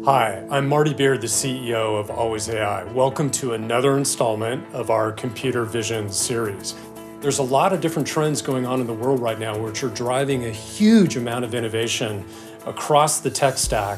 Hi, I'm Marty Beard, the CEO of alwaysAI. Welcome to another installment of our computer vision series. There's a lot of different trends going on in the world right now which are driving a huge amount of innovation across the tech stack,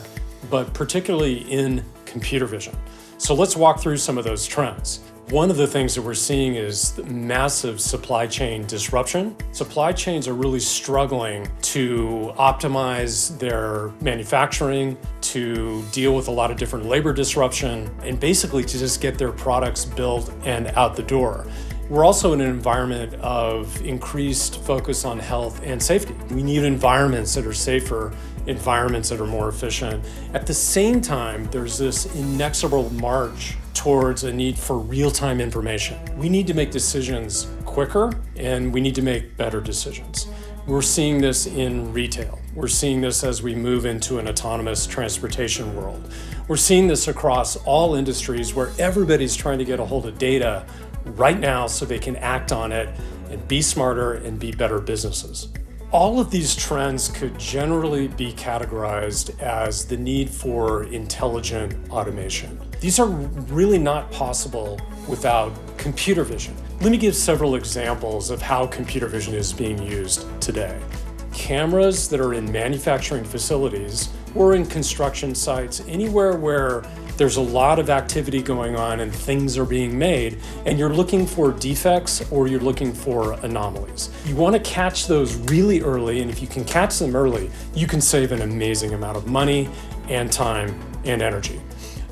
but particularly in computer vision. So let's walk through some of those trends. One of the things that we're seeing is massive supply chain disruption. Supply chains are really struggling to optimize their manufacturing, to deal with a lot of different labor disruption, and basically to just get their products built and out the door. We're also in an environment of increased focus on health and safety. We need environments that are safer, environments that are more efficient. At the same time, there's this inexorable march towards a need for real-time information. We need to make decisions quicker, and we need to make better decisions. We're seeing this in retail. We're seeing this as we move into an autonomous transportation world. We're seeing this across all industries where everybody's trying to get a hold of data right now so they can act on it and be smarter and be better businesses. All of these trends could generally be categorized as the need for intelligent automation. These are really not possible without computer vision. Let me give several examples of how computer vision is being used today. Cameras that are in manufacturing facilities or in construction sites, anywhere where there's a lot of activity going on and things are being made, and you're looking for defects or you're looking for anomalies. You want to catch those really early, and if you can catch them early, you can save an amazing amount of money and time and energy.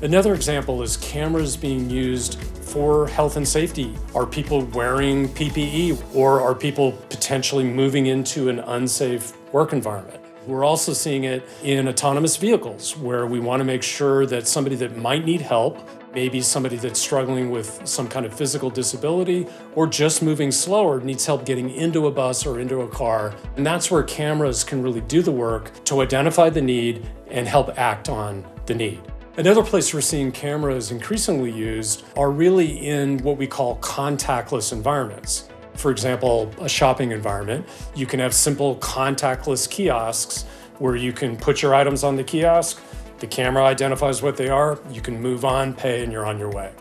Another example is cameras being used for health and safety. Are people wearing PPE, or are people potentially moving into an unsafe work environment? We're also seeing it in autonomous vehicles, where we want to make sure that somebody that might need help, maybe somebody that's struggling with some kind of physical disability or just moving slower, needs help getting into a bus or into a car. And that's where cameras can really do the work to identify the need and help act on the need. Another place we're seeing cameras increasingly used are really in what we call contactless environments. For example, a shopping environment. You can have simple contactless kiosks where you can put your items on the kiosk, the camera identifies what they are, you can move on, pay, and you're on your way.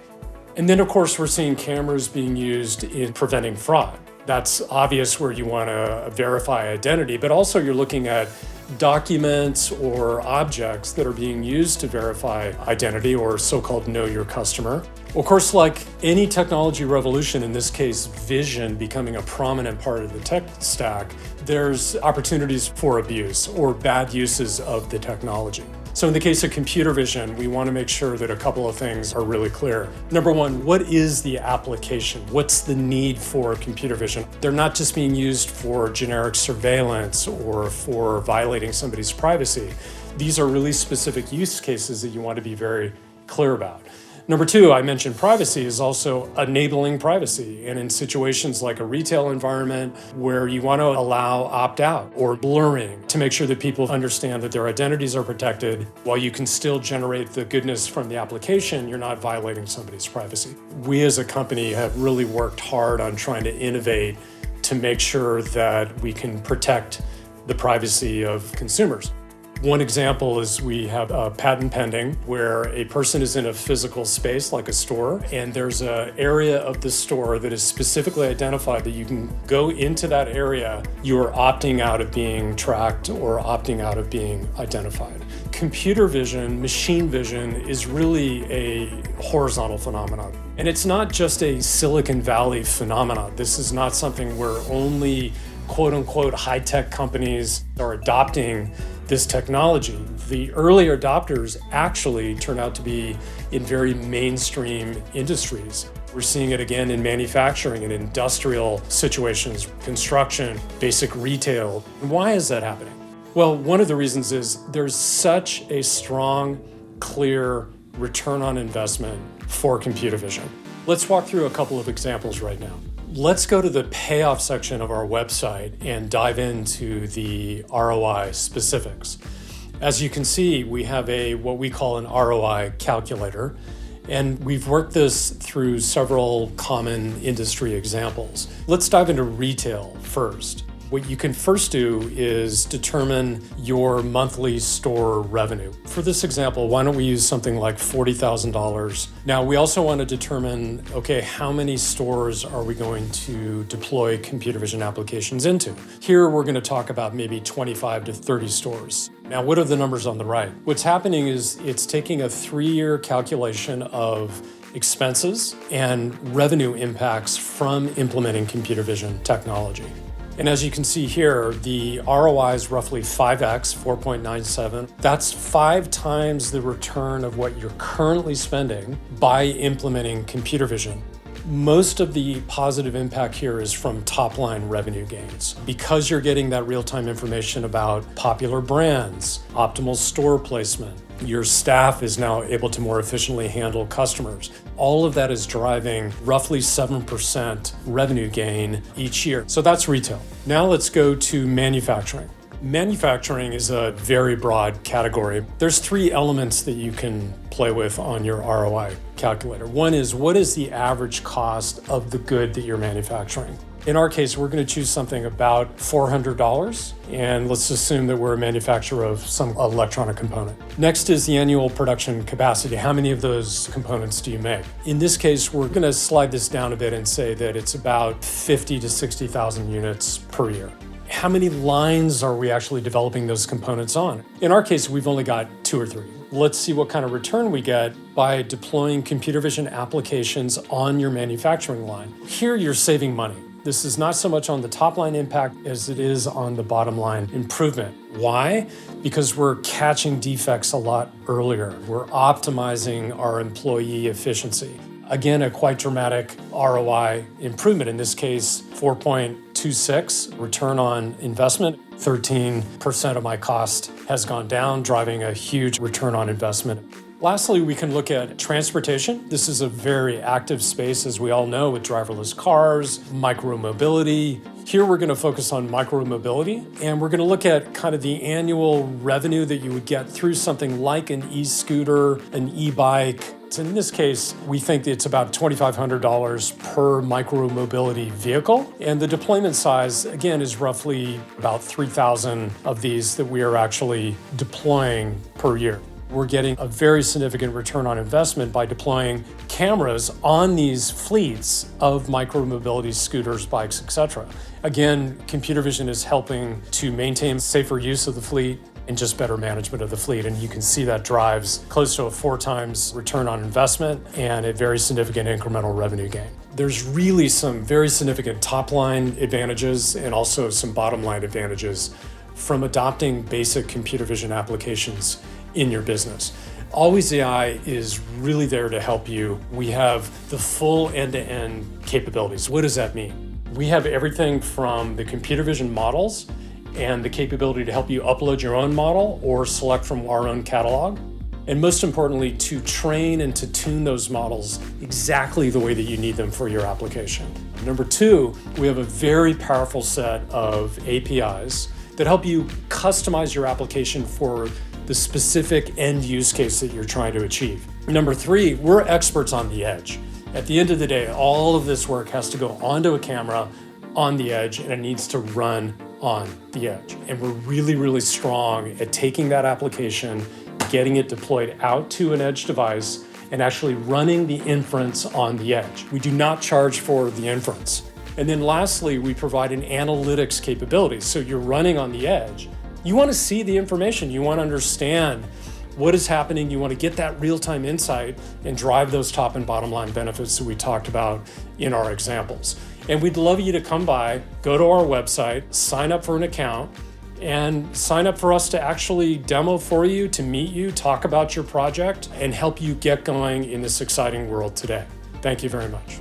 And then of course, we're seeing cameras being used in preventing fraud. That's obvious where you want to verify identity, but also you're looking at documents or objects that are being used to verify identity, or so-called know your customer. Of course, like any technology revolution, in this case, vision becoming a prominent part of the tech stack, there's opportunities for abuse or bad uses of the technology. So in the case of computer vision, we want to make sure that a couple of things are really clear. Number one, what is the application? What's the need for computer vision? They're not just being used for generic surveillance or for violating somebody's privacy. These are really specific use cases that you want to be very clear about. Number two, I mentioned privacy is also enabling privacy. And in situations like a retail environment where you want to allow opt-out or blurring to make sure that people understand that their identities are protected while you can still generate the goodness from the application, you're not violating somebody's privacy. We as a company have really worked hard on trying to innovate to make sure that we can protect the privacy of consumers. One example is we have a patent pending where a person is in a physical space like a store, and there's an area of the store that is specifically identified that you can go into that area, you are opting out of being tracked or opting out of being identified. Computer vision, machine vision is really a horizontal phenomenon. And it's not just a Silicon Valley phenomenon. This is not something where only quote unquote high-tech companies are adopting this technology. The early adopters actually turn out to be in very mainstream industries. We're seeing it again in manufacturing and industrial situations, construction, basic retail. And why is that happening? Well, one of the reasons is there's such a strong, clear return on investment for computer vision. Let's walk through a couple of examples right now. Let's go to the payoff section of our website and dive into the ROI specifics. As you can see, we have what we call an ROI calculator, and we've worked this through several common industry examples. Let's dive into retail first. What you can first do is determine your monthly store revenue. For this example, why don't we use something like $40,000? Now, we also want to determine, okay, how many stores are we going to deploy computer vision applications into? Here, we're going to talk about maybe 25 to 30 stores. Now, what are the numbers on the right? What's happening is it's taking a 3-year calculation of expenses and revenue impacts from implementing computer vision technology. And as you can see here, the ROI is roughly 5x, 4.97. That's 5 times the return of what you're currently spending by implementing computer vision. Most of the positive impact here is from top-line revenue gains. Because you're getting that real-time information about popular brands, optimal store placement, your staff is now able to more efficiently handle customers. All of that is driving roughly 7% revenue gain each year. So that's retail. Now let's go to manufacturing. Manufacturing is a very broad category. There's 3 elements that you can play with on your ROI calculator. One is, what is the average cost of the good that you're manufacturing? In our case, we're going to choose something about $400, and let's assume that we're a manufacturer of some electronic component. Next is the annual production capacity. How many of those components do you make? In this case, we're going to slide this down a bit and say that it's about 50 to 60,000 units per year. How many lines are we actually developing those components on? In our case, we've only got 2 or 3. Let's see what kind of return we get by deploying computer vision applications on your manufacturing line. Here, you're saving money. This is not so much on the top line impact as it is on the bottom line improvement. Why? Because we're catching defects a lot earlier. We're optimizing our employee efficiency. Again, a quite dramatic ROI improvement. In this case, 4.26 return on investment. 13% of my cost has gone down, driving a huge return on investment. Lastly, we can look at transportation. This is a very active space, as we all know, with driverless cars, micro-mobility. Here, we're going to focus on micro-mobility, and we're going to look at kind of the annual revenue that you would get through something like an e-scooter, an e-bike. So in this case, we think it's about $2,500 per micro-mobility vehicle. And the deployment size, again, is roughly about 3,000 of these that we are actually deploying per year. We're getting a very significant return on investment by deploying cameras on these fleets of micro-mobility scooters, bikes, etc. Again, computer vision is helping to maintain safer use of the fleet and just better management of the fleet. And you can see that drives close to a 4 times return on investment and a very significant incremental revenue gain. There's really some very significant top-line advantages and also some bottom-line advantages from adopting basic computer vision applications in your business. alwaysAI is really there to help you. We have the full end-to-end capabilities. What does that mean? We have everything from the computer vision models and the capability to help you upload your own model or select from our own catalog. And most importantly, to train and to tune those models exactly the way that you need them for your application. Number 2, we have a very powerful set of APIs that help you customize your application for the specific end use case that you're trying to achieve. Number 3, we're experts on the edge. At the end of the day, all of this work has to go onto a camera on the edge, and it needs to run on the edge. And we're really, really strong at taking that application, getting it deployed out to an edge device, and actually running the inference on the edge. We do not charge for the inference. And then lastly, we provide an analytics capability. So you're running on the edge. You want to see the information. You want to understand what is happening. You want to get that real-time insight and drive those top and bottom line benefits that we talked about in our examples. And we'd love you to come by, go to our website, sign up for an account, and sign up for us to actually demo for you, to meet you, talk about your project, and help you get going in this exciting world today. Thank you very much.